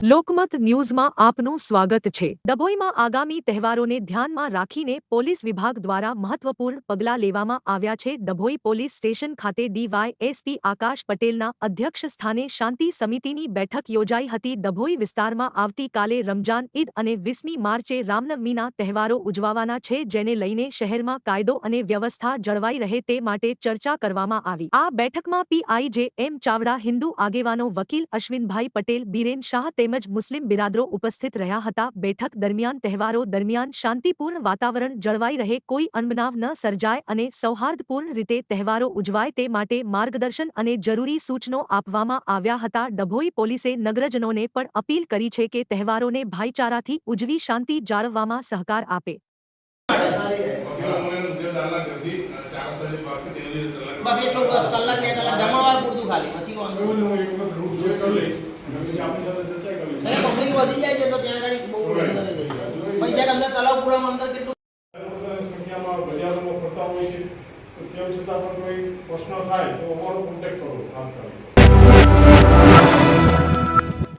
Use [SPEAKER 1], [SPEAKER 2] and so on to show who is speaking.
[SPEAKER 1] લોકમત ન્યૂઝમાં આપનું સ્વાગત છે। ડભોઈમાં આગામી તહેવારોને ધ્યાનમાં રાખીને પોલીસ વિભાગ દ્વારા મહત્વપૂર્ણ પગલાં લેવામાં આવ્યા છે। ડભોઈ પોલીસ સ્ટેશન ખાતે ડીવાયએસપી આકાશ પટેલના અધ્યક્ષસ્થાને શાંતિ સમિતિની બેઠક યોજાઈ હતી। ડભોઈ વિસ્તારમાં આવતીકાલે રમજાન ઈદ અને 20મી માર્ચે રામનવમીના તહેવારો ઉજવવાના છે, જેને લઈને શહેરમાં કાયદો અને વ્યવસ્થા જળવાઈ રહે તે માટે ચર્ચા કરવામાં આવી। આ બેઠકમાં પીઆઈ.જે.એમ. ચાવડા, હિન્દુ આગેવાનો, વકીલ અશ્વિનભાઈ પટેલ, બીરેન શાહ તેમજ મુસ્લિમ બિરાદરો ઉપસ્થિત રહ્યા હતા। બેઠક દરમિયાન તહેવારો દરમિયાન શાંતિપૂર્ણ વાતાવરણ જળવાઈ રહે, કોઈ અનબનાવ ન સર્જાય અને સૌહાર્દપૂર્ણ રીતે તહેવારો ઉજવાય તે માટે માર્ગદર્શન અને જરૂરી સૂચનો આપવામાં આવ્યા હતા। ડભોઈ પોલીસે નગરજનોને પણ અપીલ કરી છે કે તહેવારોને ભાઈચારાથી ઉજવી શાંતિ જાળવવામાં સહકાર આપે।
[SPEAKER 2] બસ એટલું બસ કલાક બે કલાક જમાવાર પૂરતું ખાલી પછી પબ્લિક વધી જાય છે તો ત્યાં આગળ બહુ અંદર થઈ જાય પૈસા અંદર તલાવપુરામાં અંદર કેટલું
[SPEAKER 3] સંખ્યામાં બજારોમાં ફરતા હોય છે, તો તેમ છતાં પણ કોઈ પ્રશ્ન થાય તો અમારો કોન્ટેક્ટ કરો।